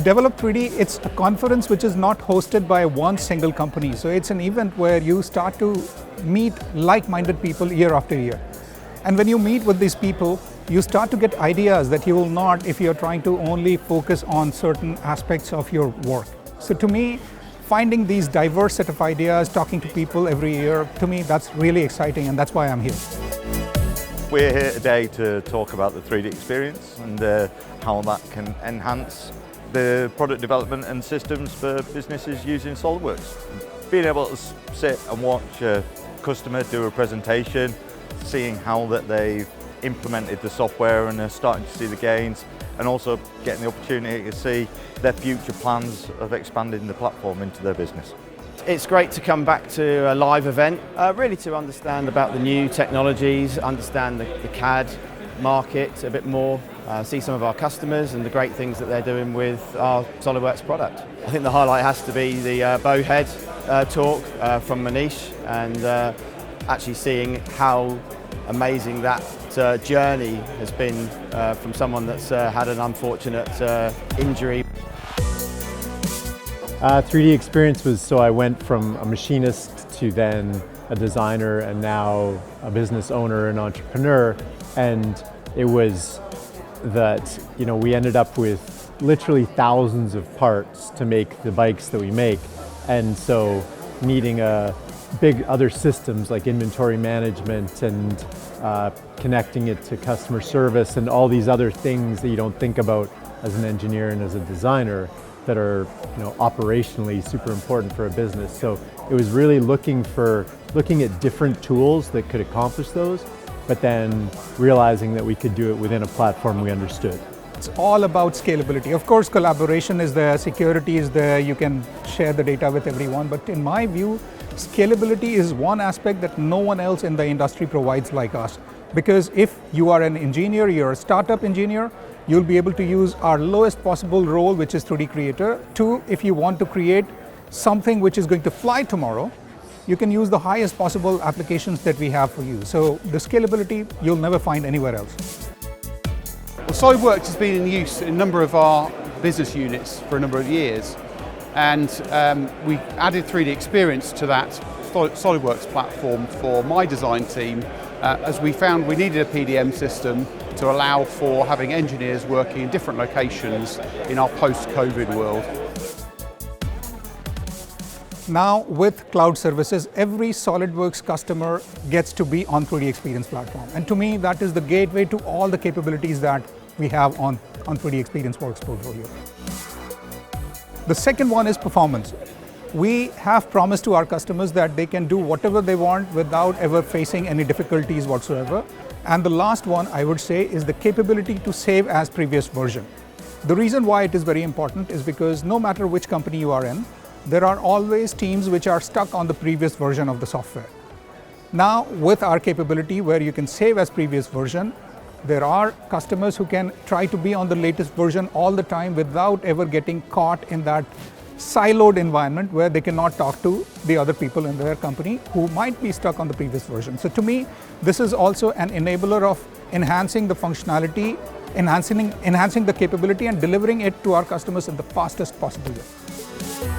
Develop3D, it's a conference which is not hosted by one single company. So it's an event where you start to meet like-minded people year after year. And when you meet with these people, you start to get ideas that you will not if you're trying to only focus on certain aspects of your work. So to me, finding these diverse set of ideas, talking to people every year, to me, that's really exciting, and that's why I'm here. We're here today to talk about the 3D experience and how that can enhance the product development and systems for businesses using SOLIDWORKS. Being able to sit and watch a customer do a presentation, seeing how that they've implemented the software and are starting to see the gains, and also getting the opportunity to see their future plans of expanding the platform into their business. It's great to come back to a live event, really to understand about the new technologies, understand the CAD market a bit more, see some of our customers and the great things that they're doing with our SOLIDWORKS product. I think the highlight has to be the Bowhead talk from Manish, and actually seeing how amazing that journey has been from someone that's had an unfortunate injury. 3D experience was, so I went from a machinist to then a designer and now a business owner and entrepreneur, and it was that, you know, we ended up with literally thousands of parts to make the bikes that we make, and so needing big other systems like inventory management and connecting it to customer service and all these other things that you don't think about as an engineer and as a designer that are, you know, operationally super important for a business. So it was really looking at different tools that could accomplish those, but then realizing that we could do it within a platform we understood. It's all about scalability. Of course, collaboration is there, security is there, you can share the data with everyone, but in my view, scalability is one aspect that no one else in the industry provides like us. Because if you are an engineer, you're a startup engineer, you'll be able to use our lowest possible role, which is 3D Creator. Two, if you want to create something which is going to fly tomorrow, you can use the highest possible applications that we have for you. So the scalability, you'll never find anywhere else. Well, SOLIDWORKS has been in use in a number of our business units for a number of years, and we added 3D experience to that SOLIDWORKS platform for my design team, as we found we needed a PDM system to allow for having engineers working in different locations in our post-COVID world. Now with cloud services, every SOLIDWORKS customer gets to be on 3D Experience platform. And to me, that is the gateway to all the capabilities that we have on 3D Experience Works portfolio. The second one is performance. We have promised to our customers that they can do whatever they want without ever facing any difficulties whatsoever. And the last one, I would say, is the capability to save as previous version. The reason why it is very important is because no matter which company you are in, there are always teams which are stuck on the previous version of the software. Now, with our capability where you can save as previous version, there are customers who can try to be on the latest version all the time without ever getting caught in that siloed environment where they cannot talk to the other people in their company who might be stuck on the previous version. So to me, this is also an enabler of enhancing the functionality, enhancing the capability and delivering it to our customers in the fastest possible way.